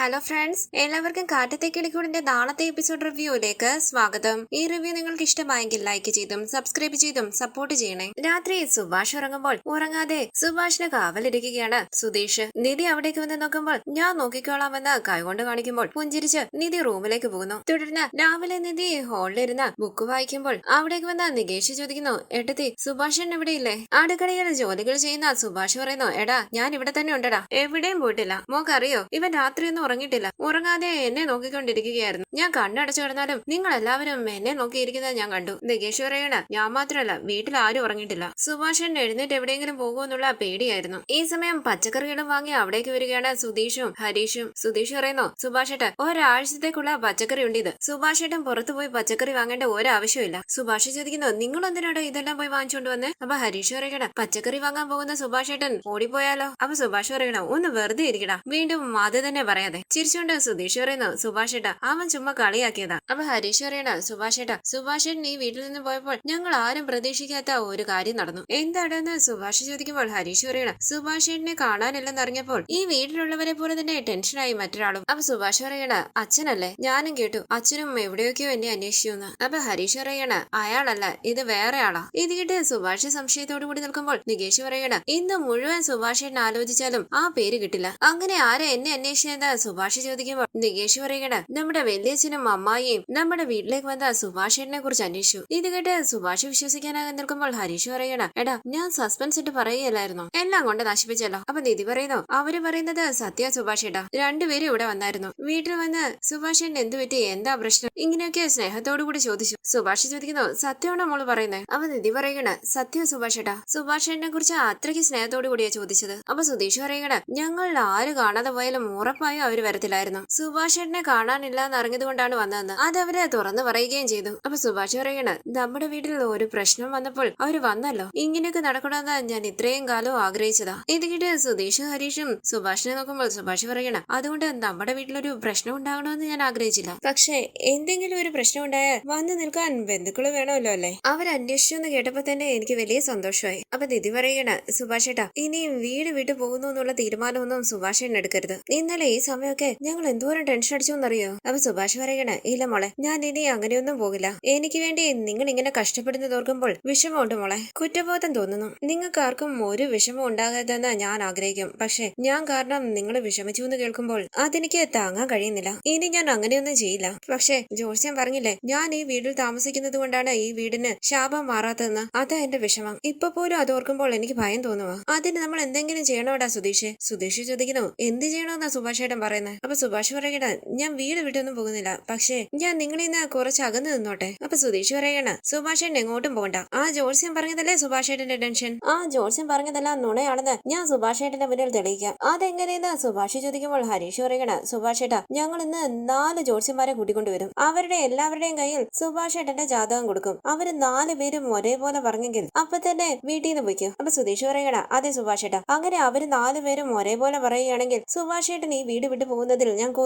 Hello friends, എല്ലാവർക്കും കാറ്റത്തെ കിളിക്കൂടിന്റെ നാളത്തെ episode റിവ്യൂയിലേക്ക് സ്വാഗതം. ഈ റിവ്യൂ നിങ്ങൾക്ക് ഇഷ്ടമായെങ്കിൽ ലൈക്ക് ചെയ്തും സബ്സ്ക്രൈബ് ചെയ്തും സപ്പോർട്ട് ചെയ്യണേ. രാത്രി സുഭാഷ് ഉറങ്ങുമ്പോൾ ഉറങ്ങാതെ സുഭാഷിന് കാവലിരിക്കുകയാണ് സുധീഷ്. നിധി അവിടേക്ക് വന്ന് നോക്കുമ്പോൾ ഞാൻ നോക്കിക്കോളാമെന്ന് കൈകൊണ്ട് കാണിക്കുമ്പോൾ പുഞ്ചിരിച്ച് നിധി റൂമിലേക്ക് പോകുന്നു. തുടർന്ന് രാവിലെ നിധി ഹാളിലിരുന്ന് ബുക്ക് വായിക്കുമ്പോൾ അവിടേക്ക് വന്ന നികേഷ് ചോദിക്കുന്നു, എട്ടത്തി സുഭാഷൻ എവിടെയില്ലേ? അടുക്കളയിൽ ജോലികൾ ചെയ്യുന്ന സുഭാഷ് പറയുന്നു, എടാ ഞാൻ ഇവിടെ തന്നെ ഉണ്ടടാ, എവിടെയും പോയിട്ടില്ല. മോക്കറിയോ, ഇവൻ രാത്രിയൊന്നും ഉറങ്ങിയിട്ടില്ല. ഉറങ്ങാതെ എന്നെ നോക്കിക്കൊണ്ടിരിക്കുകയായിരുന്നു. ഞാൻ കണ്ണടച്ചു കിടന്നാലും നിങ്ങൾ എല്ലാവരും എന്നെ നോക്കിയിരിക്കുന്നത് ഞാൻ കണ്ടു. നികേഷ് പറയണ, ഞാൻ മാത്രമല്ല, വീട്ടിൽ ആരും ഉറങ്ങിയിട്ടില്ല. സുഭാഷൻ എഴുന്നേറ്റ് എവിടെയെങ്കിലും പോകുമെന്നുള്ള പേടിയായിരുന്നു. ഈ സമയം പച്ചക്കറികളും വാങ്ങി അവിടേക്ക് വരികയാണ് സുധീഷും ഹരീഷും. സുധീഷ് പറയുന്നു, സുഭാഷേട്ട ഒരാഴ്ചത്തേക്കുള്ള പച്ചക്കറി ഉണ്ട് ഇത്. സുഭാഷേട്ടൻ പുറത്തുപോയി പച്ചക്കറി വാങ്ങേണ്ട ഒരാവശ്യമില്ല. സുഭാഷ് ചോദിക്കുന്നു, നിങ്ങൾ എന്തിനാടോ ഇതെല്ലാം പോയി വാങ്ങിച്ചോണ്ട് വന്ന്? അപ്പൊ ഹരീഷ് പറയണ, പച്ചക്കറി വാങ്ങാൻ പോകുന്ന സുഭാഷേട്ടൻ ഓടിപ്പോയാലോ? അപ്പൊ സുഭാഷ് പറയണ, ഒന്ന് വെറുതെ ഇരിക്കടാ. വീണ്ടും അത് തന്നെ പറയാതെ ചിരിച്ചുകൊണ്ട് സുധീഷ് പറയുന്നു, സുഭാഷേട്ട അവൻ ചുമ്മാ കളിയാക്കിയതാ. അപ്പൊ ഹരീഷ് പറയണ, സുഭാഷേട്ടൻ ഈ വീട്ടിൽ നിന്ന് പോയപ്പോൾ ഞങ്ങൾ ആരും പ്രതീക്ഷിക്കാത്ത ഒരു കാര്യം നടന്നു. എന്താണെന്ന് സുഭാഷ് ചോദിക്കുമ്പോൾ ഹരീഷ് പറയണ, സുഭാഷേട്ടനെ കാണാനില്ലെന്നറിഞ്ഞപ്പോൾ ഈ വീട്ടിലുള്ളവരെ പോലെ തന്നെ ടെൻഷനായി മറ്റൊരാളും. അപ്പൊ സുഭാഷ് പറയണ, അച്ഛനല്ലേ? ഞാനും കേട്ടു അച്ഛനും എവിടെയൊക്കെയോ എന്നെ അന്വേഷിച്ചു. അപ്പൊ ഹരീഷ് പറയണ, അയാളല്ല, ഇത് വേറെ ആളാ. ഇത് കേട്ട് സുഭാഷ് സംശയത്തോടു കൂടി നിൽക്കുമ്പോൾ നികേഷ് പറയണ, ഇന്ന് മുഴുവൻ സുഭാഷേട്ടൻ ആലോചിച്ചാലും ആ പേര് കിട്ടില്ല. അങ്ങനെ ആരെ എന്നെ അന്വേഷിച്ചെന്ന് സുഭാഷ് ചോദിക്കുമ്പോൾ നികേഷ് പറയണ, നമ്മുടെ വലിയച്ഛനും അമ്മായിയും നമ്മുടെ വീട്ടിലേക്ക് വന്ന സുഭാഷേട്ടനെ കുറിച്ച് അന്വേഷിച്ചു. ഇത് കേട്ട് സുഭാഷ് വിശ്വസിക്കാനാകാൻ നിൽക്കുമ്പോൾ ഹരീഷ് പറയണ, എടാ ഞാൻ സസ്പെൻസ് ഇട്ട് പറയുകയല്ലായിരുന്നു, എല്ലാം കൊണ്ട് നശിപ്പിച്ചല്ലോ. അപ്പൊ നിധി പറയുന്നു, അവര് പറയുന്നത് സത്യ സുഭാഷേട്ടാ, രണ്ടുപേരും ഇവിടെ വന്നായിരുന്നു. വീട്ടിൽ വന്ന് സുഭാഷേട്ടൻ എന്തു പറ്റി, എന്താ പ്രശ്നം, ഇങ്ങനെയൊക്കെ സ്നേഹത്തോടു കൂടി ചോദിച്ചു. സുഭാഷ് ചോദിക്കുന്നു, സത്യമാണോ മോള് പറയുന്നത്? അപ്പൊ നിധി പറയണ, സത്യം സുഭാഷേട്ടാ, സുഭാഷേട്ടനെ കുറിച്ച് അത്രയ്ക്ക് സ്നേഹത്തോടു കൂടിയാ ചോദിച്ചത്. അപ്പൊ സുധീഷ് പറയണ, ഞങ്ങൾ ആര് കാണാതെ പോയാലും ഉറപ്പായും അവര് വരത്തില്ലായിരുന്നു. സുഭാഷേട്ടനെ കാണാനില്ല എന്നറിഞ്ഞത് കൊണ്ടാണ് വന്നതെന്ന് അതവര് തുറന്നു പറയുകയും ചെയ്തു. അപ്പൊ സുഭാഷ് പറയണ, നമ്മുടെ വീട്ടിൽ ഒരു പ്രശ്നം വന്നപ്പോൾ അവര് വന്നല്ലോ. ഇങ്ങനെയൊക്കെ നടക്കണമെന്ന് ഞാൻ ഇത്രയും കാലം ആഗ്രഹിച്ചതാ. ഇത് കേട്ട് സുധീഷും ഹരീഷും സുഭാഷിനെ നോക്കുമ്പോൾ സുഭാഷ് പറയണ, അതുകൊണ്ട് നമ്മുടെ വീട്ടിലൊരു പ്രശ്നം ഉണ്ടാകണമെന്ന് ഞാൻ ആഗ്രഹിച്ചില്ല. പക്ഷെ എന്തെങ്കിലും ഒരു പ്രശ്നം ഉണ്ടായാൽ വന്നു നിൽക്കാൻ ബന്ധുക്കള് വേണമല്ലോ അല്ലേ? അവരന്വേഷിച്ചു എന്ന് കേട്ടപ്പോ തന്നെ എനിക്ക് വലിയ സന്തോഷമായി. അപ്പൊ നിധി പറയണ, സുഭാഷേട്ടാ ഇനിയും വീട് വിട്ടു പോകുന്നു എന്നുള്ള തീരുമാനമൊന്നും സുഭാഷേട്ടൻ എടുക്കരുത്. ഇന്നലെ ഈ സമയമൊക്കെ ഞങ്ങൾ എന്തോരം ടെൻഷൻ അടിച്ചോന്നറിയോ? അപ്പൊ സുഭാഷ് പറയണ, ഇല്ല മോളെ, ഞാൻ ഇനി അങ്ങനെയൊന്നും പോകില്ല. എനിക്ക് വേണ്ടി നിങ്ങൾ ഇങ്ങനെ കഷ്ടപ്പെടുന്നത് ഓർക്കുമ്പോൾ വിഷമമുണ്ട് മോളെ, കുറ്റബോധം തോന്നുന്നു. നിങ്ങൾക്ക് ആർക്കും ഒരു വിഷമം ഉണ്ടാകരുതെന്ന് ഞാൻ ആഗ്രഹിക്കും. പക്ഷെ ഞാൻ കാരണം നിങ്ങൾ വിഷമിച്ചു എന്ന് കേൾക്കുമ്പോൾ അതെനിക്ക് താങ്ങാൻ കഴിയുന്നില്ല. ഇനി ഞാൻ അങ്ങനെയൊന്നും ചെയ്യില്ല. പക്ഷെ ജോത്സ്യം പറഞ്ഞില്ലേ, ഞാൻ ഈ വീട്ടിൽ താമസിക്കുന്നത് കൊണ്ടാണ് ഈ വീടിന് ശാപം മാറാത്തതെന്ന്. അതാ എന്റെ വിഷമം. ഇപ്പൊ പോലും അത് ഓർക്കുമ്പോൾ എനിക്ക് ഭയം തോന്നുവാ. അതിന് നമ്മൾ എന്തെങ്കിലും ചെയ്യണോടാ സുധീഷ്? സുധീഷ് ചോദിക്കുന്നു, എന്ത് ചെയ്യണമെന്നാ സുഭാഷേട്ടൻ പറയുന്നത്? അപ്പൊ സുഭാഷ് പറയണ, ഞാൻ വീട് വിട്ടൊന്നും പോകുന്നില്ല, പക്ഷേ ഞാൻ നിങ്ങളിൽ നിന്ന് കുറച്ച് അകന്ന് നിന്നോട്ടെ. അപ്പൊ സുധീഷ് പറയണ, സുഭാഷേട്ടൻ എങ്ങോട്ടും പോകണ്ട. ആ ജോത്സ്യം പറഞ്ഞതല്ലേ സുഭാഷേട്ടന്റെ ടെൻഷൻ? ആ ജോത്സ്യം പറഞ്ഞതെല്ലാം നുണയാണെന്ന് ഞാൻ സുഭാഷേട്ടന്റെ മുന്നിൽ തെളിയിക്കാം. അതെങ്ങനെയെന്ന് സുഭാഷ് ചോദിക്കുമ്പോൾ ഹരീഷ് പറയണ, സുഭാഷേട്ടാ ഞങ്ങൾ ഇന്ന് 4 ജോത്സ്യന്മാരെ കൂട്ടിക്കൊണ്ടുവരും. അവരുടെ എല്ലാവരുടെയും കയ്യിൽ സുഭാഷേട്ടന്റെ ജാതകം കൊടുക്കും. അവര് 4 പേരും ഒരേപോലെ പറഞ്ഞെങ്കിൽ അപ്പൊ തന്നെ വീട്ടിൽ നിന്ന് പോയിക്കും. അപ്പൊ സുധീഷ് പറയണ, അതെ സുഭാഷേട്ടാ, അങ്ങനെ അവര് 4 പേരും ഒരേപോലെ പറയുകയാണെങ്കിൽ സുഭാഷേട്ടൻ ഈ വീട് വിട്ടു പോകുന്നതിൽ ഞങ്ങൾക്ക്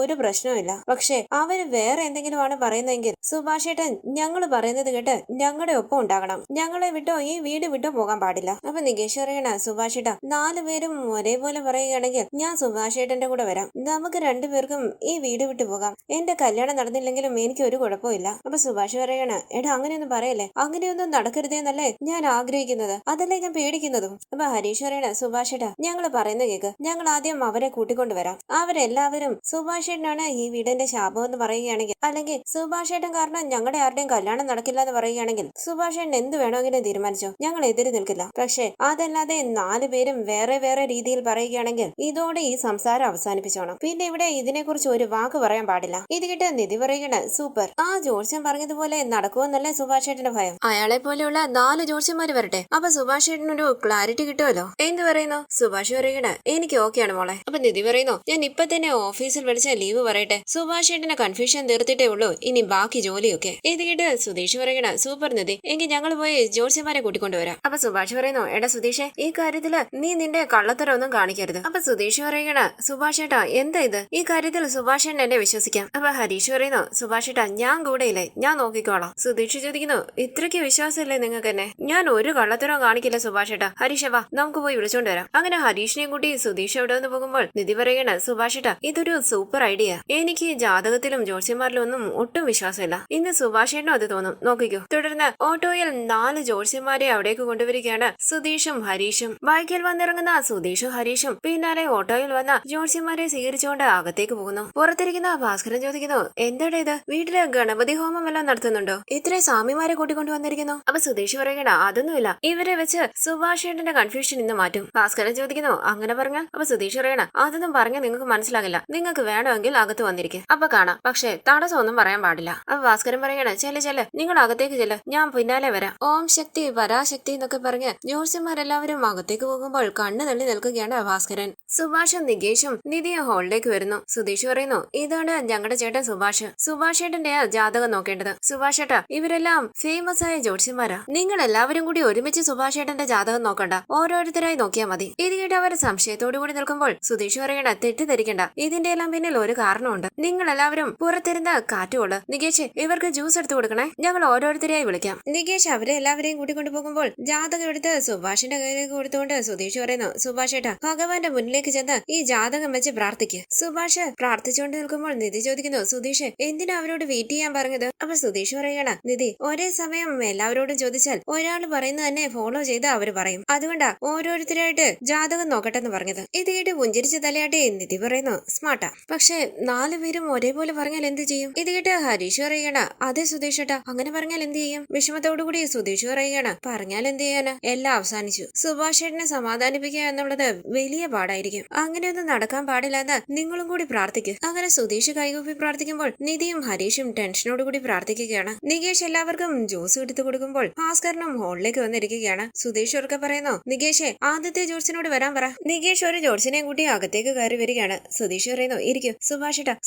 ഒരു പ്രശ്നവുമില്ല. പക്ഷെ അവര് വേറെ എന്തെങ്കിലും ആണ് പറയുന്നതെങ്കിൽ സുഭാഷേട്ടൻ ഞങ്ങൾ പറയുന്നത് കേട്ട് ഞങ്ങളുടെ ഒപ്പം ഉണ്ടാകണം. ഞങ്ങളെ വിട്ടോ ഈ വീട് വിട്ടോ പോകാൻ പാടില്ല. അപ്പൊ നികേഷ് പറയണ, സുഭാഷേട്ടാ 4 പേരും ഒരേപോലെ പറയുകയാണെങ്കിൽ ഞാൻ സുഭാഷേട്ടന്റെ കൂടെ വരാം. നമുക്ക് 2 പേർക്കും ഈ വീട് വിട്ടു പോകാം. എന്റെ കല്യാണം നടന്നില്ലെങ്കിലും എനിക്ക് ഒരു കുഴപ്പമില്ല. അപ്പൊ സുഭാഷ് പറയണ, എടാ അങ്ങനെയൊന്നും പറയല്ലേ, അങ്ങനെയൊന്നും നടക്കരുതേന്നല്ലേ ഞാൻ ആഗ്രഹിക്കുന്നത്, അതല്ലേ ഞാൻ പേടിക്കുന്നതും. അപ്പൊ ഹരീഷ് പറയണ, സുഭാഷേട്ടാ ഞങ്ങൾ പറയുന്ന കേക്ക്, ഞങ്ങൾ ആദ്യം അവരെ കൂട്ടിക്കൊണ്ടുവരാം. അവരെല്ലാവരും സുഭാഷേട്ടനാണ് ഈ വീടിന്റെ ശാപം എന്ന് പറയുകയാണെങ്കിൽ, അല്ലെങ്കിൽ സുഭാഷേട്ടൻ കാരണം ഞങ്ങളുടെ ആരുടെയും കല്യാണം നടക്കില്ല എന്ന് പറയുകയാണെങ്കിൽ സുഭാഷേട്ടൻ എന്ത് വേണമെങ്കിലും തീരുമാനിച്ചോ, ഞങ്ങൾ എതിര് നിൽക്കില്ല. പക്ഷെ അതല്ലാതെ 4 പേരും വേറെ വേറെ രീതിയിൽ പറയുകയാണെങ്കിൽ ഇതോടെ ഈ സംസാരം അവസാനിപ്പിച്ചോണം. പിന്നെ ഇവിടെ ഇതിനെക്കുറിച്ച് ഒരു വാക്ക് പറയാൻ പാടില്ല. ഇത് കേട്ട് നിധി പറയണ, സൂപ്പർ, ആ ജോത്സ്യം പറഞ്ഞതുപോലെ നടക്കുമെന്നല്ലേ സുഭാഷേട്ടന്റെ ഭയം? അയാളെ പോലെയുള്ള 4 ജോത്സ്യന്മാര് വരട്ടെ, അപ്പൊ സുഭാഷേട്ടനൊരു ക്ലാരിറ്റി കിട്ടുമല്ലോ. എന്ത് പറയുന്നു? സുഭാഷ് പറയണ, എനിക്ക് ഓക്കെയാണ് മോളെ. അപ്പൊ നിധി പറയുന്നു, ഞാൻ ഇപ്പൊ തന്നെ ഓഫീസിൽ വിളിച്ച ലീവ് പറയട്ടെ, സുഭാഷേട്ടന്റെ കൺഫ്യൂഷൻ തീർത്തിട്ടേ ഉള്ളൂ ഇനി ബാക്കി ജോലിയൊക്കെ. ഇത് കേട്ട് സുധീഷ് പറയണ, സൂപ്പർ നിധി, എങ്കിൽ ഞങ്ങൾ പോയി ജോത്സ്യന്മാരെ കൂട്ടിക്കൊണ്ടുവരാം. അപ്പൊ സുഭാഷ് പറയുന്നു, എടാ സുധീഷേ, ഈ കാര്യത്തില് നീ നിന്റെ കള്ളത്തരം ഒന്നും കാണിക്കരുത്. അപ്പൊ സുധീഷ് പറയണ, സുഭാഷേട്ടാ എന്താ ഇത്? ഈ കാര്യത്തിൽ സുഭാഷേട്ടൻ എന്നെ വിശ്വസിക്കാം. അപ്പൊ ഹരീഷ് പറയുന്നു, സുഭാഷേട്ടാ ഞാൻ കൂടെയില്ലേ, ഞാൻ നോക്കിക്കോളാം. സുധീഷ് ചോദിക്കുന്നു, ഇത്രയ്ക്ക് വിശ്വാസമില്ലേ നിങ്ങൾക്ക് എന്നെ? ഞാൻ ഒരു കള്ളത്തരവും കാണിക്കില്ല സുഭാഷേട്ടാ. ഹരീഷ വാ, നമുക്ക് പോയി വിളിച്ചോണ്ട് വരാം. അങ്ങനെ ഹരീഷിനെയും കൂട്ടി സുധീഷ് എവിടെ നിന്ന് പോകുമ്പോൾ നിധി പറയണ, സുഭാഷേട്ടാ ഇതൊരു സൂപ്പർ ഐഡിയ. എനിക്ക് ജാതകത്തിലും ജ്യോത്സ്യന്മാരിലും ഒന്നും ഒട്ടും വിശ്വാസമില്ല. ഇന്ന് സുഭാഷേട്ടനും അത് തോന്നും, നോക്കിക്കോ. തുടർന്ന് ഓട്ടോയിൽ 4 ജ്യോത്സ്യന്മാരെ അവിടേക്ക് കൊണ്ടുവരികയാണ് സുധീഷും ഹരീഷും. ബൈക്കിൽ വന്നിറങ്ങുന്ന സുധീഷും ഹരീഷും പിന്നാലെ ഓട്ടോയിൽ വന്ന ജ്യോത്സ്യന്മാരെ സ്വീകരിച്ചുകൊണ്ട് അകത്തേക്ക് പോകുന്നു. പുറത്തിരിക്കുന്ന ഭാസ്കരൻ ചോദിക്കുന്നു, എന്താണ് ഇത്? വീട്ടില് ഗണപതി ഹോമം എല്ലാം നടത്തുന്നുണ്ടോ? ഇത്രയും സ്വാമിമാരെ കൂട്ടിക്കൊണ്ടു വന്നിരിക്കുന്നു. അപ്പൊ സുധീഷ് പറയണ, അതൊന്നുമില്ല, ഇവരെ വെച്ച് സുഭാഷേട്ടന്റെ കൺഫ്യൂഷൻ ഇന്ന് മാറ്റും. ഭാസ്കരൻ ചോദിക്കുന്നു, അങ്ങനെ പറഞ്ഞാൽ? അപ്പൊ സുധീഷ് പറയണ, അതൊന്നും പറഞ്ഞാൽ നിങ്ങൾക്ക് മനസ്സിലാകില്ല. നിങ്ങൾക്ക് വേണമെങ്കിൽ അകത്ത് വന്നിരിക്കും, അപ്പൊ കാണാം. പക്ഷെ തടസ്സമൊന്നും പറയാൻ പാടില്ല. അപ്പൊ ഭാസ്കരൻ പറയണ, ചെല്ല് നിങ്ങൾ അകത്തേക്ക് ചെല്ല്, ഞാൻ പിന്നാലെ വരാം. ഓം ശക്തി പരാശക്തി എന്നൊക്കെ പറഞ്ഞ് ജ്യോത്സ്യന്മാരെല്ലാവരും അകത്തേക്ക് പോകുമ്പോൾ കണ്ണു തള്ളി നിൽക്കുകയാണ് ഭാസ്കരൻ. സുഭാഷും നികേഷും നിധിയും ഹോളിലേക്ക് വരുന്നു. സുധീഷ് പറയുന്നു, ഇതാണ് ഞങ്ങളുടെ ചേട്ടൻ സുഭാഷ്. സുഭാഷേട്ടന്റെ ജാതകം നോക്കേണ്ടത്. സുഭാഷേട്ടാ, ഇവരെല്ലാം ഫേമസ് ആയ ജ്യോത്സ്യന്മാരാ. നിങ്ങൾ എല്ലാവരും കൂടി ഒരുമിച്ച് സുഭാഷേട്ടന്റെ ജാതകം നോക്കണ്ട, ഓരോരുത്തരായി നോക്കിയാൽ മതി. ഇത് കേട്ട് അവർ സംശയത്തോടു കൂടി നിൽക്കുമ്പോൾ സുധീഷ് പറയണ, തെറ്റിദ്ധരിക്കണ്ട, ഇതിന്റെ എല്ലാം പിന്നിൽ ഒരു കാരണമുണ്ട്. നിങ്ങൾ എല്ലാവരും പുറത്തിരുന്ന് കാറ്റുകൊള്ളു. നികേഷ്, ഇവർക്ക് ജ്യൂസ് എടുത്തു കൊടുക്കണേ, ഞങ്ങൾ ഓരോരുത്തരെയായി വിളിക്കാം. നികേഷ് അവരെ എല്ലാവരെയും കൂട്ടിക്കൊണ്ടു പോകുമ്പോൾ ജാതകം എടുത്ത് സുഭാഷിന്റെ കയ്യിലേക്ക് കൊടുത്തുകൊണ്ട് സുധീഷ് പറയുന്നു, സുഭാഷേട്ടാ, ഭഗവാന്റെ മുന്നിലേക്ക് ചെന്ന് ഈ ജാതകം വെച്ച് പ്രാർത്ഥിക്ക്. സുഭാഷ് പ്രാർത്ഥിച്ചുകൊണ്ട് നിൽക്കുമ്പോൾ നിധി ചോദിക്കുന്നു, സുധീഷ് എന്തിനാ അവരോട് വെയിറ്റ് ചെയ്യാൻ പറഞ്ഞത്? അപ്പൊ സുധീഷ് പറയണ, നിധി, ഒരേ സമയം എല്ലാവരോടും ചോദിച്ചാൽ ഒരാൾ പറയുന്നത് തന്നെ ഫോളോ ചെയ്ത് അവര് പറയും. അതുകൊണ്ടാ ഓരോരുത്തരായിട്ട് ജാതകം നോക്കട്ടെന്ന് പറഞ്ഞത്. ഇത് കേട്ട് പുഞ്ചിരിച്ച് തലയാട്ടി നിധി പറയുന്നു, സ്മാർട്ടാ. പക്ഷെ 4 പേരും ഒരേപോലെ പറഞ്ഞാൽ എന്ത് ചെയ്യും? ഇത് കേട്ട് ഹരീഷ് പറയണ, അതെ സുധീഷ് ഏട്ടാ, അങ്ങനെ പറഞ്ഞാൽ എന്ത് ചെയ്യും? വിഷമത്തോടുകൂടി സുധീഷ് പറയണ, പറഞ്ഞാൽ എന്ത് ചെയ്യാനാ, എല്ലാം അവസാനിച്ചു. സുഭാഷ് ഏട്ടനെ സമാധാനിപ്പിക്കുക എന്നുള്ളത് വലിയ പാടായിരിക്കും. അങ്ങനെയൊന്നും നടക്കാൻ പാടില്ലെന്ന് നിങ്ങളും കൂടി പ്രാർത്ഥിക്കുക. അങ്ങനെ സുധീഷ് കൈകൂപ്പി പ്രാർത്ഥിക്കുമ്പോൾ നിധിയും ഹരീഷും ടെൻഷനോടുകൂടി പ്രാർത്ഥിക്കുകയാണ്. നികേഷ് എല്ലാവർക്കും ജ്യൂസ് എടുത്തു കൊടുക്കുമ്പോൾ ഭാസ്കരനും ഹോളിലേക്ക് വന്നിരിക്കുകയാണ്. സുധീഷ് ഉറക്കെ പറയുന്നു, നികേഷേ, ആദ്യത്തെ ജോത്സ്യനോട് വരാൻ പറ. നികേഷ് ഒരു ജോത്സ്യനെയും കൂട്ടി അകത്തേക്ക് കയറി വരികയാണ്. സുധീഷ് പറയുന്നു, ഇരിക്കും.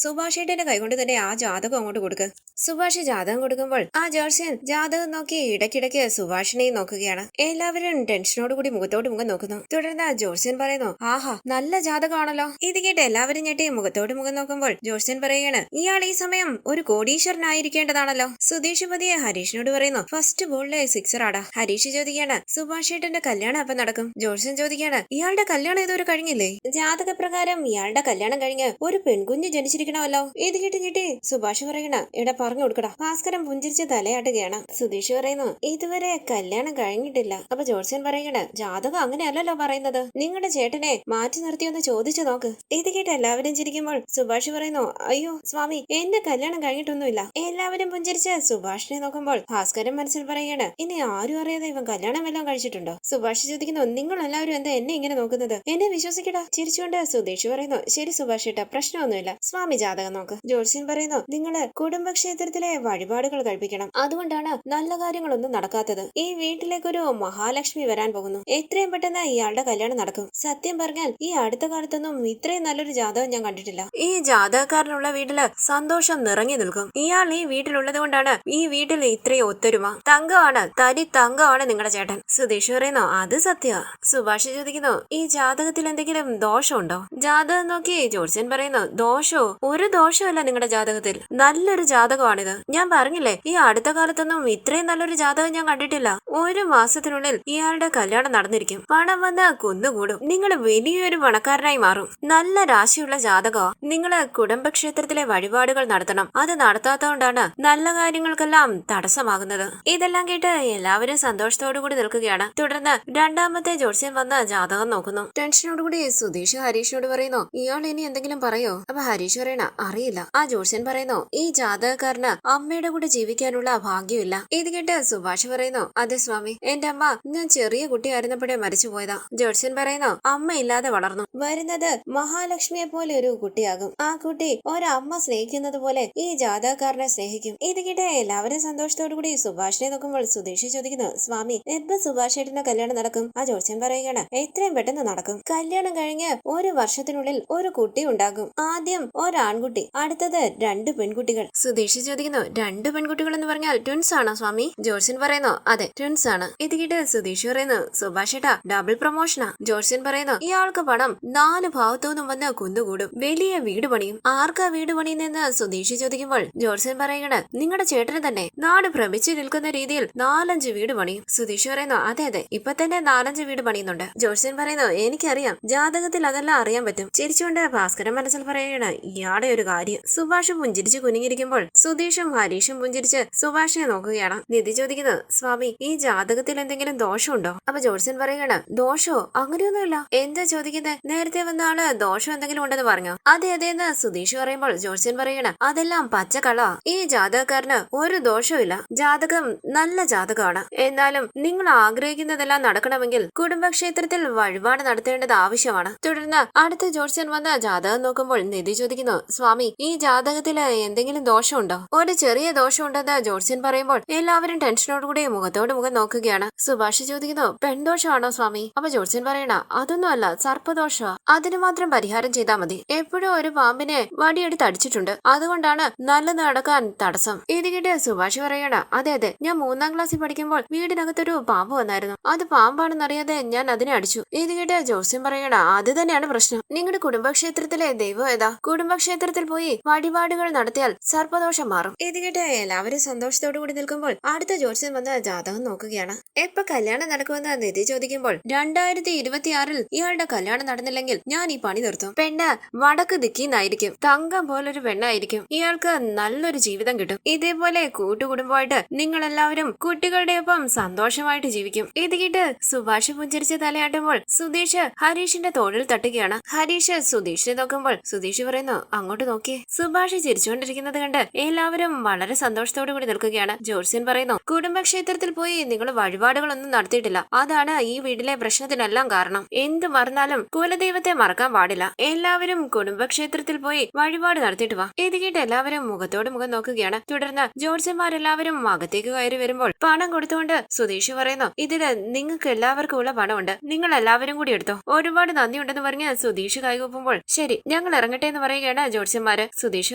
സുഭാഷേട്ടന്റെ കൈകൊണ്ട് തന്നെ ആ ജാതകം അങ്ങോട്ട് കൊടുക്കുക. സുഭാഷ് ജാതകം കൊടുക്കുമ്പോൾ ആ ജോത്സ്യൻ ജാതകം നോക്കി ഇടയ്ക്കിടയ്ക്ക് സുഭാഷിനെയും നോക്കുകയാണ്. എല്ലാവരും ടെൻഷനോടുകൂടി മുഖത്തോട് മുഖം നോക്കുന്നു. തുടർന്ന് ജോത്സ്യൻ പറയുന്നു, ആഹാ, നല്ല ജാതകമാണല്ലോ. ഇത് കേട്ട് എല്ലാവരും ഞെട്ടി മുഖത്തോട് മുഖം നോക്കുമ്പോൾ ജോത്സ്യൻ പറയുകയാണ്, ഇയാൾ ഈ സമയം ഒരു കോടീശ്വരനായിരിക്കേണ്ടതാണല്ലോ. സുധീഷ് പതിയെ ഹരീഷിനോട് പറയുന്നു, ഫസ്റ്റ് ബോളിലെ 6 ആടാ. ഹരീഷ് ചോദിക്കുകയാണ്, സുഭാഷേട്ടന്റെ കല്യാണം അപ്പം നടക്കും? ജോത്സ്യൻ ചോദിക്കുകയാണ്, ഇയാളുടെ കല്യാണം ഇതുവരെ കഴിഞ്ഞില്ലേ? ജാതകപ്രകാരം ഇയാളുടെ കല്യാണം കഴിഞ്ഞ് ഒരു പെൺകുഞ്ഞ് ജനിച്ചിരിക്കണമല്ലോ. ഇത് കേട്ട് ഞെട്ടി സുഭാഷ് പറയണ, ഇവിടെ പറഞ്ഞു കൊടുക്കടാ. ഭാസ്കരൻ പുഞ്ചിരിച്ച് തലയാട്ടുകയാണ്. സുധീഷ് പറയുന്നു, ഇതുവരെ കല്യാണം കഴിഞ്ഞിട്ടില്ല. അപ്പൊ ജോത്സ്യൻ പറയണ, ജാതകം അങ്ങനെയല്ലല്ലോ പറയുന്നത്. നിങ്ങളുടെ ചേട്ടനെ മാറ്റി നിർത്തിയൊന്ന് ചോദിച്ചു നോക്ക്. ഇത് കേട്ട് എല്ലാവരും ചിരിക്കുമ്പോൾ സുഭാഷ് പറയുന്നു, അയ്യോ സ്വാമി, എന്റെ കല്യാണം കഴിഞ്ഞിട്ടൊന്നുമില്ല. എല്ലാവരും പുഞ്ചിരിച്ച് സുഭാഷിനെ നോക്കുമ്പോൾ ഭാസ്കരൻ മനസ്സിൽ പറയാണ്, ഇനി ആരും അറിയാതെ ഇവൻ കല്യാണം എല്ലാം കഴിച്ചിട്ടുണ്ടോ? സുഭാഷ് ചോദിക്കുന്നു, നിങ്ങൾ എല്ലാവരും എന്താ എന്നെ ഇങ്ങനെ നോക്കുന്നത്? എന്നെ വിശ്വസിക്കടാ. ചിരിച്ചുകൊണ്ട് സുധീഷ് പറയുന്നു, ശരി സുഭാഷ് ഏട്ടാ, പ്രശ്നമൊന്നുമില്ല, സ്വാമി ജാതകം നോക്ക്. ജോത്സ്യൻ പറയുന്നു, നിങ്ങള് കുടുംബക്ഷേത്രത്തിലെ വഴിപാടുകൾ കഴിപ്പിക്കണം, അതുകൊണ്ടാണ് നല്ല കാര്യങ്ങളൊന്നും നടക്കാത്തത്. ഈ വീട്ടിലേക്കൊരു മഹാലക്ഷ്മി വരാൻ പോകുന്നു. എത്രയും പെട്ടെന്ന് ഇയാളുടെ കല്യാണം നടക്കും. സത്യം പറഞ്ഞാൽ ഈ അടുത്ത കാലത്തൊന്നും ഇത്രയും നല്ലൊരു ജാതകം ഞാൻ കണ്ടിട്ടില്ല. ഈ ജാതകക്കാരനുള്ള വീട്ടില് സന്തോഷം നിറഞ്ഞു നിൽക്കും. ഇയാൾ ഈ വീട്ടിലുള്ളത് കൊണ്ടാണ് ഈ വീട്ടിൽ ഇത്രയും ഒത്തൊരുമ. തങ്കമാണ്, തനി തങ്കമാണ് നിങ്ങളുടെ ചേട്ടൻ. സുധീഷ് പറയുന്നു, അത് സത്യ. സുഭാഷ് ചോദിക്കുന്നു, ഈ ജാതകത്തിൽ എന്തെങ്കിലും ദോഷമുണ്ടോ? ജാതകം നോക്കി ജോത്സ്യൻ പറയുന്നു, ദോഷോ? ഒരു ദോഷമല്ല നിങ്ങളുടെ ജാതകത്തിൽ, നല്ലൊരു ജാതകമാണിത്. ഞാൻ പറഞ്ഞില്ലേ, ഈ അടുത്ത കാലത്തൊന്നും ഇത്രയും നല്ലൊരു ജാതകം ഞാൻ കണ്ടിട്ടില്ല. 1 മാസത്തിനുള്ളിൽ ഇയാളുടെ കല്യാണം നടന്നിരിക്കും. പണം വന്ന് കുന്നുകൂടും. നിങ്ങൾ വലിയൊരു പണക്കാരനായി മാറും. നല്ല രാശിയുള്ള ജാതകമാ. നിങ്ങള് കുടുംബക്ഷേത്രത്തിലെ വഴിപാടുകൾ നടത്തണം. അത് നടത്താത്തതുകൊണ്ടാണ് നല്ല കാര്യങ്ങൾക്കെല്ലാം തടസ്സമാകുന്നത്. ഇതെല്ലാം കേട്ട് എല്ലാവരും സന്തോഷത്തോടുകൂടി നിൽക്കുകയാണ്. തുടർന്ന് രണ്ടാമത്തെ ജോത്സ്യൻ വന്ന് ജാതകം നോക്കുന്നു. ടെൻഷനോടുകൂടി സുധീഷ് ഹരീഷിനോട് പറയുന്നു, ഇയാൾ ഇനി എന്തെങ്കിലും പറയോ? അപ്പൊ ഹരീഷ് പറയണ, അറിയില്ല. ആ ജോത്സ്യൻ പറയുന്നു, ഈ ജാതകക്കാരന് അമ്മയുടെ കൂടെ ജീവിക്കാനുള്ള ഭാഗ്യമില്ല. ഇത് കേട്ട് സുഭാഷ് പറയുന്നു, അതെ സ്വാമി, എന്റെ അമ്മ ഞാൻ ചെറിയ കുട്ടിയായിരുന്നപ്പോഴേ മരിച്ചു പോയതാ. ജോത്സ്യൻ പറയുന്നു, അമ്മ ഇല്ലാതെ വളർന്നു വരുന്നത് മഹാലക്ഷ്മിയെ പോലെ ഒരു കുട്ടിയാകും. ആ കുട്ടി ഒരമ്മ സ്നേഹിക്കുന്നത് പോലെ ഈ ജാതകക്കാരനെ സ്നേഹിക്കും. ഇത് കേട്ട് എല്ലാവരും സന്തോഷത്തോടു കൂടി സുഭാഷിനെ നോക്കുമ്പോൾ സുധീഷ് ചോദിക്കുന്നു, സ്വാമി, എപ്പോ സുഭാഷ് ഏട്ടന്റെ കല്യാണം നടക്കും? ആ ജോത്സ്യൻ പറയുകയാണ്, എത്രയും പെട്ടെന്ന് നടക്കും. കല്യാണം കഴിഞ്ഞ് 1 വർഷത്തിനുള്ളിൽ ഒരു കുട്ടി ഉണ്ടാകും. ആദ്യം ഒരാൺകുട്ടി, അടുത്തത് 2 പെൺകുട്ടികൾ. സുധീഷ് ചോദിക്കുന്നു, 2 പെൺകുട്ടികൾ എന്ന് പറഞ്ഞാൽ ട്വിൻസ് ആണോ സ്വാമി? ജോത്സ്യൻ പറയുന്നു, അതെ, ട്വിൻസ് ആണ്. ഇത് കേട്ട് സുധീഷ് പറയുന്നു, സുഭാഷ് ഏട്ടാ, ഡബിൾ പ്രൊമോഷനാ. ജോത്സ്യൻ പറയുന്നു, ഇയാൾക്ക് പണം 4 ഭാഗത്തുനിന്നും വന്ന് കുന്നുകൂടും. വലിയ വീട് പണിയും. ആർക്കാ വീട് പണിയുന്നെന്ന് സുധീഷ് ചോദിക്കുമ്പോൾ ജോത്സ്യൻ പറയണ, നിങ്ങളുടെ ചേട്ടന് തന്നെ. നാട് ഭ്രമിച്ചു നിൽക്കുന്ന രീതിയിൽ 4-5 വീട് പണിയും. സുധീഷ് പറയുന്നു, അതെ അതെ, ഇപ്പൊ തന്നെ 4-5 വീട് പണിയുന്നുണ്ട്. ജോത്സ്യൻ പറയുന്നു, എനിക്കറിയാം, ജാതകത്തിൽ അതെല്ലാം അറിയാൻ പറ്റും. ചിരിച്ചുകൊണ്ട് ഭാസ്കരൻ മനസ്സിൽ പറയുകയാണ് ഇയാളുടെ ഒരു കാര്യം. സുഭാഷ് പുഞ്ചിരിച്ച് കുനിഞ്ഞിരിക്കുമ്പോൾ സുധീഷും ഹരീഷും പുഞ്ചിരിച്ച് സുഭാഷിനെ നോക്കുകയാണ്. നിധി ചോദിക്കുന്നത് സ്വാമി ഈ ജാതകത്തിൽ എന്തെങ്കിലും ദോഷമുണ്ടോ? അപ്പൊ ജോത്സ്യൻ പറയുകയാണ് ദോഷോ? അങ്ങനെയൊന്നുമില്ല. എന്താ ചോദിക്കുന്നത്? നേരത്തെ വന്ന ആള് ദോഷം എന്തെങ്കിലും ഉണ്ടെന്ന് പറഞ്ഞു. അതെ എന്ന് സുധീഷ് പറയുമ്പോൾ ജോത്സ്യൻ പറയണം അതെല്ലാം പച്ചക്കള. ഈ ജാതകക്കാരന് ഒരു ദോഷവും. ജാതകം നല്ല ജാതകമാണ്. എന്നാലും നിങ്ങൾ ആഗ്രഹിക്കുന്നതെല്ലാം നടക്കണമെങ്കിൽ കുടുംബക്ഷേത്രത്തിൽ വഴിപാട് നടത്തേണ്ടത് ആവശ്യമാണ്. തുടർന്ന് അടുത്ത ജോത്സ്യൻ വന്ന ജാതകം നോക്കുമ്പോൾ നിധി ചോദിക്കുന്നു സ്വാമി ഈ ജാതകത്തില് എന്തെങ്കിലും ദോഷമുണ്ടോ? ഒരു ചെറിയ ദോഷമുണ്ടെന്ന് ജോത്സ്യൻ പറയുമ്പോൾ എല്ലാവരും ടെൻഷനോടുകൂടി മുഖത്തോട് മുഖം നോക്കുകയാണ്. സുഭാഷ് ചോദിക്കുന്നു പെൺദോഷമാണോ സ്വാമി? അപ്പൊ ജോത്സ്യൻ പറയണ അതൊന്നുമല്ല, സർപ്പദോഷ. അതിന് മാത്രം പരിഹാരം ചെയ്താൽ മതി. എപ്പോഴും ഒരു പാമ്പിനെ വടിയെടുത്ത് അടിച്ചിട്ടുണ്ട്, അതുകൊണ്ടാണ് നല്ലത് നടക്കാൻ തടസ്സം. ഇത് കേട്ട് സുഭാഷ് പറയണ അതെ ഞാൻ 3ാം ക്ലാസ്സിൽ പഠിക്കുമ്പോൾ വീടിനകത്തൊരു പാമ്പ് വന്നായിരുന്നു. അത് പാമ്പാണെന്നറിയാതെ ഞാൻ അതിനെ അടിച്ചു. ഇത് കേട്ട് ജോത്സ്യൻ പറയണ അത് തന്നെയാണ് പ്രശ്നം. നിങ്ങളുടെ കുടുംബക്ഷേത്രത്തിലെ ദൈവം ഏതാ? കുടുംബക്ഷേത്രത്തിൽ പോയി വഴിപാടുകൾ നടത്തിയാൽ സർപ്പദോഷം മാറും. ഇത് കേട്ട് എല്ലാവരും സന്തോഷത്തോടു കൂടി നിൽക്കുമ്പോൾ അടുത്ത ജോത്സ്യൻ വന്ന ജാതകം നോക്കുകയാണ്. എപ്പൊ കല്യാണം നടക്കുമെന്ന് നിധി ചോദിക്കുമ്പോൾ 2026 ഇയാളുടെ കല്യാണം നടന്നില്ലെങ്കിൽ ഞാൻ ഈ പണി നിർത്തും. പെണ്ണ് വടക്ക് ദിക്കിന്നായിരിക്കും, തങ്കം പോലൊരു പെണ്ണായിരിക്കും. ഇയാൾക്ക് നല്ലൊരു ജീവിതം കിട്ടും. ഇതേപോലെ കൂട്ടുകുടുംബമായിട്ട് നിങ്ങൾ എല്ലാവരും കുട്ടികളുടെ ഒപ്പം സന്തോഷമായിട്ട് ജീവിക്കും. ഇത് കേട്ട് സുഭാഷ് പുഞ്ചിരിച്ച് തലയാട്ടുമ്പോൾ സുധീഷ് ഹരീഷിന്റെ തോളിൽ തട്ടുകയാണ്. ഹരീഷ് സുധീഷിനെ നോക്കുമ്പോൾ സുധീഷ് പറയുന്നു അങ്ങോട്ട് നോക്കിയേ. സുഭാഷ് ചിരിച്ചുകൊണ്ടിരിക്കുന്നത് കണ്ട് എല്ലാവരും വളരെ സന്തോഷത്തോടു കൂടി നിൽക്കുകയാണ്. ജോത്സ്യൻ പറയുന്നു കുടുംബക്ഷേത്രത്തിൽ പോയി നിങ്ങൾ വഴിപാടുകളൊന്നും നടത്തിയിട്ടില്ല, അതാണ് ഈ വീട്ടിലെ പ്രശ്നത്തിനെല്ലാം കാരണം. എന്ത് മറന്നാലും കുലദൈവത്തെ മറക്കാൻ പാടില്ല. എല്ലാവരും കുടുംബക്ഷേത്രത്തിൽ പോയി വഴിപാട് നടത്തിയിട്ട് വാ. ഇത് കേട്ട് എല്ലാവരും മുഖത്തോട് മുഖം നോക്കുകയാണ്. തുടർന്ന് ജോത്സ്യന്മാരെല്ലാവരും അകത്തേക്ക് കയറി വരുമ്പോൾ പണം കൊടുത്തുകൊണ്ട് സുധീഷ് പറയുന്നു ഇതില് നിങ്ങൾക്ക് എല്ലാവർക്കും ഉള്ള പണമുണ്ട്, നിങ്ങൾ എല്ലാവരും കൂടി എടുത്തോ. ഒരുപാട് നന്ദിയുണ്ടെന്ന് പറഞ്ഞ് സുധീഷ് കൈകൂപ്പുമ്പോൾ ശരി ഞങ്ങൾ ഇറങ്ങട്ടെ എന്ന് പറയുകയാണ് ജോത്സ്യന്മാര്. സുധീഷ്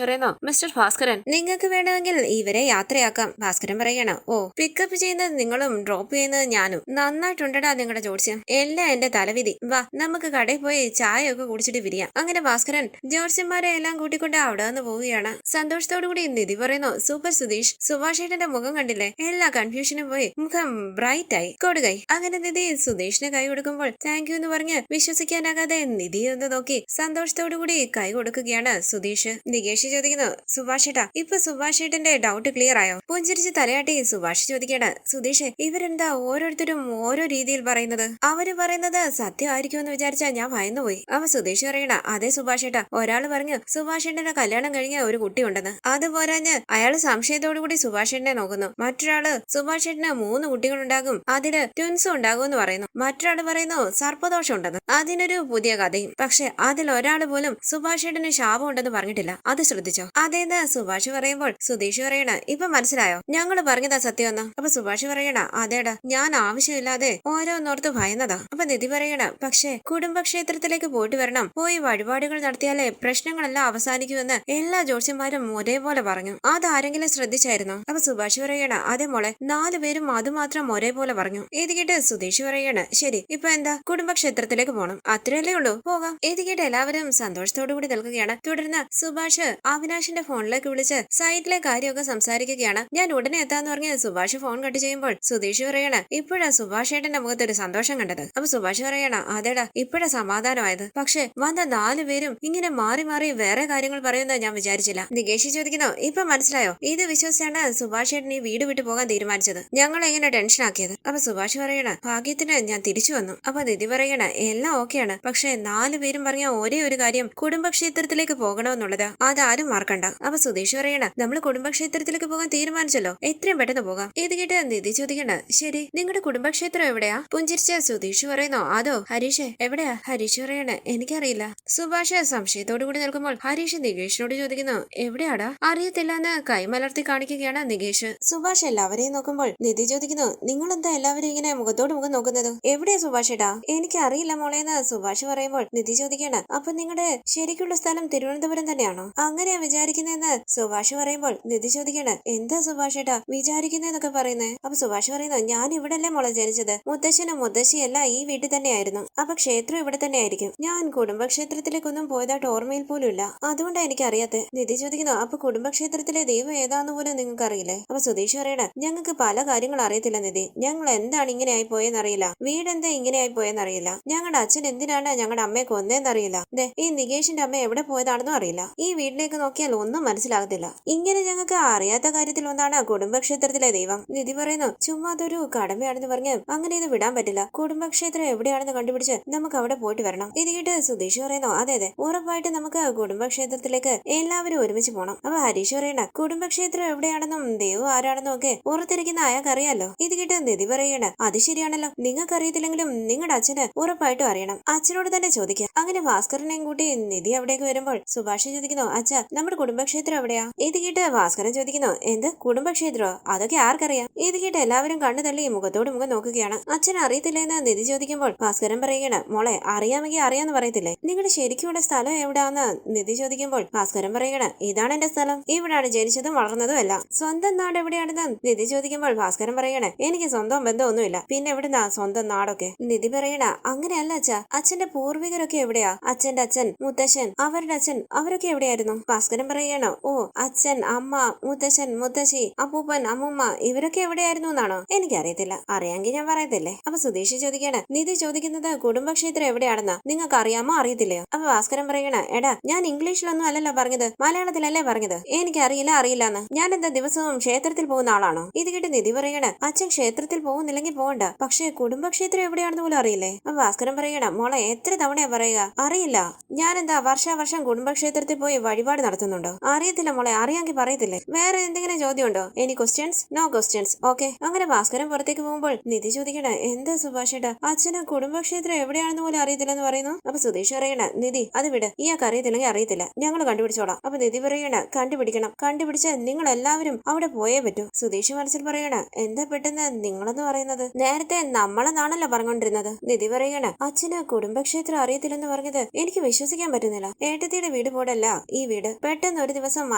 പറയുന്നു മിസ്റ്റർ ഭാസ്കരൻ നിങ്ങൾക്ക് വേണമെങ്കിൽ ഇവരെ യാത്രയാക്കാം. ഭാസ്കരൻ പറയണ ഓ പിക്കപ്പ് ചെയ്യുന്നത് നിങ്ങളും ഡ്രോപ്പ് ചെയ്യുന്നത് ഞാനും. നന്നായിട്ടുണ്ടടാ നിങ്ങളുടെ ജോത്സ്യം, എല്ലാം എന്റെ തലവിധി. വാ നമുക്ക് കടയിൽ പോയി ചായ ഒക്കെ കുടിച്ചിട്ട് വിരിയാം. അങ്ങനെ ഭാസ്കരൻ ജോത്സ്യന്മാരെ എല്ലാം കൂട്ടിക്കൊണ്ട് അവിടെ നിന്ന് പോവുകയാണ്. സന്തോഷത്തോടു കൂടി നിധി പറയുന്നു സൂപ്പർ സുധീഷ്, സുഭാഷേട്ടന്റെ മുഖം കണ്ടില്ലേ, എല്ലാ കൺഫ്യൂഷനും പോയി മുഖം ബ്രൈറ്റ് ആയി. കൊടുകൈ. അങ്ങനെ നിധി സുധീഷിന് കൈ കൊടുക്കുമ്പോൾ താങ്ക് യു എന്ന് പറഞ്ഞ് വിശ്വസിക്കാനാകാതെ നിധി ഒന്ന് നോക്കി സന്തോഷത്തോടു കൂടി കൈ കൊടുക്കുകയാണ് സുധീഷ്. നികേഷ് ചോദിക്കുന്നു സുഭാഷേട്ടാ ഇപ്പൊ സുഭാഷേട്ടന്റെ ഡൗട്ട് ക്ലിയർ ആയോ? പുഞ്ചിരിച്ച് തലയാട്ടി സുഭാഷ് ചോദിക്കാണ് സുധീഷ് ഇവരെന്താ ഓരോരുത്തരും ഓരോ രീതിയിൽ പറയുന്നത്? അവര് പറയുന്നത് സത്യമായിരിക്കും എന്ന് വിചാരിച്ചാ ഞാൻ ഭയന്നുപോയി. അവ സുധീഷ് പറയണ അതെ സുഭാഷേട്ടാ, ഒരാള് പറഞ്ഞു സുഭാഷേട്ടന്റെ കല്യാണം കഴിഞ്ഞ ഒരു കുട്ടി ഉണ്ടെന്ന്. അത് പോരാഞ്ഞ് അയാള് സംശയത്തോടു കൂടി സുഭാഷേട്ടനെ നോക്കുന്നു. മറ്റൊരാള് സുഭാഷേട്ടന് 3 കുട്ടികളുണ്ടാകും, അതില് ട്വിൻസും ഉണ്ടാകും എന്ന് പറയുന്നു. മറ്റൊരാള് പറയുന്നു സർപ്പദോഷം ഉണ്ടെന്ന്. അതിനൊരു പുതിയ കഥയും. പക്ഷെ അതിൽ ഒരാള് പോലും സുഭാഷേട്ടന് ശാപം ഉണ്ടെന്ന് പറഞ്ഞിട്ടില്ല. അത് ശ്രദ്ധിച്ചോ? അതേന്ന് സുഭാഷ് പറയുമ്പോൾ സുധീഷ് പറയണ ഇപ്പൊ മനസ്സിലായോ ഞങ്ങള് പറഞ്ഞതാ സത്യമെന്ന്? അപ്പൊ സുഭാഷ് പറയണ അതേടാ ഞാൻ ആവശ്യമില്ലാതെ ഓരോന്നോർത്ത് ഭയന്നതാ. അപ്പൊ നിധി പറയണ പക്ഷെ കുടുംബക്ഷേത്രത്തിലേക്ക് പോയിട്ട് വരണം, പോയി വഴിപാടുകൾ നടത്തിയാലേ പ്രശ്നങ്ങളെല്ലാം അവസാനിക്കുമെന്ന് എല്ലാ ജോത്സ്യന്മാരും ഒരേപോലെ പറഞ്ഞു. അതാരെങ്കിലും ശ്രദ്ധിച്ചായിരുന്നോ? അപ്പൊ സുഭാഷ് പറയണ അതെ മോളെ, 4 പേരും അതുമാത്രം ഒരേപോലെ പറഞ്ഞു. ഇത് കേട്ട് സുധീഷ് പറയണ ശരി ഇപ്പൊ എന്താ കുടുംബക്ഷേത്രത്തിലേക്ക് പോകണം, അത്രയല്ലേ ഉള്ളൂ, പോകാം. ഇത് കേട്ട് എല്ലാവരും സന്തോഷത്തോടു കൂടി നിൽക്കുകയാണ്. തുടർന്ന് സുഭാഷ് അവിനാശിന്റെ ഫോണിലേക്ക് വിളിച്ച് സൈറ്റിലെ കാര്യമൊക്കെ സംസാരിക്കുകയാണ്. ഞാൻ ഉടനെ എത്താന്ന് പറഞ്ഞ് സുഭാഷ് ഫോൺ കട്ട് ചെയ്യുമ്പോൾ സുധീഷ് പറയണ ഇപ്പോഴാ സുഭാഷ് ഏട്ടന്റെ മുഖത്ത് ഒരു സന്തോഷം കണ്ടത്. അപ്പൊ സുഭാഷ് പറയണ അതേടാ ഇപ്പോഴാ സമാധാനമായത്. പക്ഷെ വന്ന 4 പേരും ഇങ്ങനെ മാറി മാറി വേറെ കാര്യങ്ങൾ പറയുന്നത് ഞാൻ വിചാരിച്ചില്ല. നികേഷ് ചോദിക്കുന്നു ഇപ്പൊ മനസ്സിലായോ? ഇത് വിശ്വസിച്ചാണ് സുഭാഷ് ഏട്ടൻ ഈ വീട് വിട്ടു പോകാൻ തീരുമാനിച്ചത്, ഞങ്ങൾ എങ്ങനെ ടെൻഷൻ ആക്കിയത്. അപ്പൊ സുഭാഷ് പറയണ ഭാഗ്യത്തിന് ഞാൻ തിരിച്ചു വന്നു. അപ്പൊ നിധി പറയണ എല്ലാം ഓക്കെയാണ്, പക്ഷെ 4 പേരും പറഞ്ഞ ഒരേ ഒരു കാര്യം കുടുംബക്ഷേത്രത്തിലേക്ക് പോകണമെന്നുള്ളതാ, അതാരും മറക്കണ്ട. അപ്പൊ സുധീഷ് പറയണ നമ്മൾ കുടുംബക്ഷേത്രത്തിലേക്ക് പോകാൻ തീരുമാനിച്ചല്ലോ, എത്രയും പെട്ടെന്ന് പോകാം. ഇത് കേട്ട് നിധി ചോദിക്കണ ശരി നിങ്ങളുടെ കുടുംബക്ഷേത്രം എവിടെയാ? പുഞ്ചിരിച്ച സുധീഷ് പറയുന്നു അതോ ഹരീഷ് എവിടെയാ? ഹരീഷ് പറയണ എനിക്കറിയില്ല. സുഭാഷ് സംശയത്തോടു കൂടി നിൽക്കുമ്പോൾ ഹരീഷ് നികേഷിനോട് ചോദിക്കുന്നു എവിടെയാടാ? അറിയത്തില്ലെന്ന് കൈമലർത്തി കാണിക്കുകയാണ് നികേഷ്. സുഭാഷ് എല്ലാവരെയും നോക്കുമ്പോൾ നിധി ചോദിക്കുന്നു നിങ്ങൾ എന്താ എല്ലാവരും ഇങ്ങനെ മുഖത്തോട് മുഖം നോക്കുന്നത്? എവിടെയാ സുഭാഷ് ഏട്ടാ? എനിക്ക് അറിയില്ല മോളേന്ന് സുഭാഷ് പറയുമ്പോൾ നിധി ചോദിക്കണം അപ്പൊ നിങ്ങളുടെ ശരിക്കുള്ള സ്ഥലം തിരുവനന്തപുരം തന്നെയാണോ? അങ്ങനെയാ വിചാരിക്കുന്നതെന്ന് സുഭാഷ് പറയുമ്പോൾ നിധി ചോദിക്കണ എന്താ സുഭാഷ് ഏട്ടാ വിചാരിക്കുന്നതെന്നൊക്കെ പറയുന്നേ? അപ്പൊ സുഭാഷ് പറയുന്നു ഞാൻ ഇവിടെല്ലേ മോളെ ജനിച്ചത്, മുത്തശ്ശനും മുത്തശ്ശിയെല്ലാം ഈ വീട്ടിൽ തന്നെയായിരുന്നു. അപ്പൊ ക്ഷേത്രം ഇവിടെ തന്നെ ആയിരിക്കും. ഞാൻ കുടുംബക്ഷേത്രത്തിലേക്കൊന്നും പോയതായിട്ട് ഓർമ്മയിൽ പോലും ഇല്ല, അതുകൊണ്ടാ എനിക്ക് അറിയാത്തെ. നിധി ചോദിക്കുന്നു അപ്പൊ കുടുംബക്ഷേത്രത്തിലെ ദൈവം ഏതാന്ന് പോലും നിങ്ങൾക്ക് അറിയില്ലേ? അപ്പൊ സുധീഷ് പറയണ ഞങ്ങൾക്ക് പല കാര്യങ്ങളും അറിയത്തില്ല നിധി, ഞങ്ങൾ എന്താണ് ഇങ്ങനെ ആയി പോയെന്നറിയില്ല, വീടെന്താ ഇങ്ങനെ ആയി പോയെന്നറിയില്ല, ഞങ്ങളുടെ അച്ഛൻ എന്തിനാണ് ഞങ്ങളുടെ അമ്മയെ കൊന്നേന്നറിയില്ല, ഈ നികേഷിന്റെ അമ്മ എവിടെ പോയതാണെന്നും അറിയില്ല. ഈ വീട്ടിലേക്ക് നോക്കിയാൽ ഒന്നും മനസ്സിലാകത്തില്ല. ഇങ്ങനെ ഞങ്ങൾക്ക് അറിയാത്ത കാര്യത്തിൽ ഒന്നാണ് കുടുംബക്ഷേത്രത്തിലെ ദൈവം. നിധി പറയുന്നു, ചുമ്മാ അതൊരു കടമയാണെന്ന് പറഞ്ഞ് അങ്ങനെ ഇത് വിടാൻ പറ്റില്ല. കുടുംബക്ഷേത്രം എവിടെയാണെന്ന് കണ്ടുപിടിച്ച് നമുക്ക് അവിടെ പോയിട്ട് വരണം. ഇത് കേട്ട് സുധീഷ് പറയുന്നു, അതെ അതെ, ഉറപ്പായിട്ട് നമുക്ക് കുടുംബക്ഷേത്രത്തിലേക്ക് എല്ലാവരും ഒരുമിച്ച് പോകണം. അപ്പൊ ഹരീഷ് പറയണ, കുടുംബക്ഷേത്രം എവിടെയാണെന്നും ദൈവം ആരാണെന്നും ഒക്കെ ഓർത്തിരിക്കുന്ന അയാൾക്ക് അറിയാലോ. ഇത് കേട്ട് നിധി പറയണ, അത് ശരിയാണല്ലോ, നിങ്ങൾക്ക് അറിയത്തില്ലെങ്കിലും നിങ്ങളുടെ അച്ഛന് ഉറപ്പായിട്ടും അറിയണം. അച്ഛനോട് തന്നെ ചോദിക്കുക. അങ്ങനെ ഭാസ്കരനെയും കൂട്ടി നിധി അവിടേക്ക് വരുമ്പോൾ സുഭാഷ് ചോദിക്കുന്നു, അച്ഛ നമ്മുടെ കുടുംബക്ഷേത്രം എവിടെയാ? ഇത് കേട്ട് ഭാസ്കരൻ ചോദിക്കുന്നു, എന്ത് കുടുംബക്ഷേത്രോ? അതൊക്കെ ആർക്കറിയാം? ഇത് കേട്ട് എല്ലാവരും കണ്ണു തള്ളി മുഖത്തോട് മുഖം നോക്കുകയാണ്. അച്ഛൻ അറിയത്തില്ലെന്ന് നിധി ചോദിക്കുമ്പോൾ ഭാസ്കരൻ പറയുകയാണ്, മോളെ അറിയാമെങ്കിൽ അറിയാന്ന് പറയത്തില്ലേ? നിങ്ങളുടെ ശരിക്കുള്ള സ്ഥലം എവിടാന്ന് നിധി ചോദിക്കുമ്പോൾ ഭാസ്കരൻ പറയുകയാണ്, ഇതാണ് എന്റെ സ്ഥലം, ഇവിടാണ് ജനിച്ചതും വളർന്നതും എല്ലാം. സ്വന്തം നാട് എവിടെയാണെന്ന് നിധി ചോദിക്കുമ്പോൾ ഭാസ്കരൻ പറയണേ, എനിക്ക് സ്വന്തം ബന്ധമൊന്നുമില്ല, പിന്നെ എവിടുന്നാ സ്വന്തം നാടൊക്കെ? നിധി പറയണ, അങ്ങനെയല്ല അച്ഛ, അച്ഛന്റെ പൂർവികരൊക്കെ എവിടെയാ? അച്ഛന്റെ അച്ഛൻ, മുത്തശ്ശൻ, അവരുടെ അച്ഛൻ, അവരൊക്കെ എവിടെയായിരുന്നു? ഭാസ്കരൻ പറയണോ, ഓ അച്ഛൻ, അമ്മ, മുത്തശ്ശൻ, മുത്തശ്ശി, അപ്പൂപ്പൻ, അമ്മൂമ്മ, ഇവരൊക്കെ എവിടെയായിരുന്നു എന്നാണോ? എനിക്കറിയത്തില്ല, അറിയാമെങ്കിൽ ഞാൻ പറയത്തില്ലേ? അപ്പൊ സുധീഷ് ചോദിക്കാണ്, നിധി ചോദിക്കുന്നത് കുടുംബക്ഷേത്രം എവിടെയാണെന്നാ, നിങ്ങൾക്ക് അറിയാമോ അറിയത്തില്ലയോ? അപ്പൊ ഭാസ്കരൻ പറയണ, എടാ ഞാൻ ഇംഗ്ലീഷിലൊന്നും അല്ലല്ലോ പറഞ്ഞത്, മലയാളത്തിലല്ലേ പറഞ്ഞത്, എനിക്കറിയില്ല അറിയില്ലാന്ന്. ഞാൻ എന്താ ദിവസവും ക്ഷേത്രത്തിൽ പോകുന്ന ആളാണോ? ഇത് കേട്ട് നിധി പറയണ, അച്ഛൻ ക്ഷേത്രത്തിൽ പോകുന്നില്ലെങ്കിൽ പോകണ്ട, പക്ഷേ കുടുംബക്ഷേത്രം എവിടെയാണെന്ന് പോലും അറിയില്ലേ? അപ്പൊ ഭാസ്കരൻ പറയണ, മോളെ എത്ര തവണയാ പറയുക, അറിയില്ല. ഞാൻ എന്താ വർഷാവർഷം കുടുംബക്ഷേത്രത്തിൽ പോയി വഴിപാട് നടത്തുന്നുണ്ടോ? അറിയത്തില്ല മോളെ, അറിയാമെങ്കിൽ പറയത്തില്ലേ? വേറെ എന്തെങ്കിലും ചോദ്യം ഉണ്ടോ? Any questions? No questions, okay. അങ്ങനെ ഭാസ്കരൻ പുറത്തേക്ക് പോകുമ്പോൾ നിധി ചോദിക്കണ, എന്താ സുഭാഷേട്ടാ, അച്ഛന് കുടുംബക്ഷേത്രം എവിടെയാണെന്ന് പോലും അറിയത്തില്ലെന്ന് പറയുന്നു. അപ്പൊ സുധീഷ് പറയണ, നിധി അത് വിട്, ഇയാൾക്ക് അറിയത്തില്ലെങ്കിൽ അറിയത്തില്ല, ഞങ്ങൾ കണ്ടുപിടിച്ചോളാം. അപ്പൊ നിധി പറയണ, കണ്ടുപിടിക്കണം, കണ്ടുപിടിച്ച് നിങ്ങൾ എല്ലാവരും അവിടെ പോയേ പറ്റൂ. സുധീഷ് മനസ്സിൽ പറയണ, എന്താ പെട്ടെന്ന് നിങ്ങളെന്ന് പറയുന്നത്? നേരത്തെ നമ്മളെന്നാണല്ലോ പറഞ്ഞോണ്ടിരുന്നത്. നിധി പറയണ, അച്ഛന് കുടുംബക്ഷേത്രം അറിയത്തില്ലെന്ന് പറഞ്ഞത് എനിക്ക് വിശ്വസിക്കാൻ പറ്റുന്നില്ല. ഏട്ടത്തിയുടെ വീട് പോലല്ല ഈ വീട്. പെട്ടെന്ന് ഒരു ദിവസം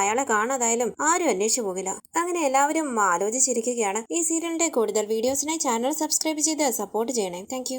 അയാളെ കാണാതായാലും ആരും അന്വേഷിച്ചു പോകില്ല. അങ്ങനെ എല്ലാവരും ആലോചിച്ചിരിക്കുകയാണ്. ഈ സീരിയലിന്റെ കൂടുതൽ വീഡിയോസിനായി ചാനൽ സബ്സ്ക്രൈബ് ചെയ്ത് സപ്പോർട്ട് ചെയ്യണേ. താങ്ക്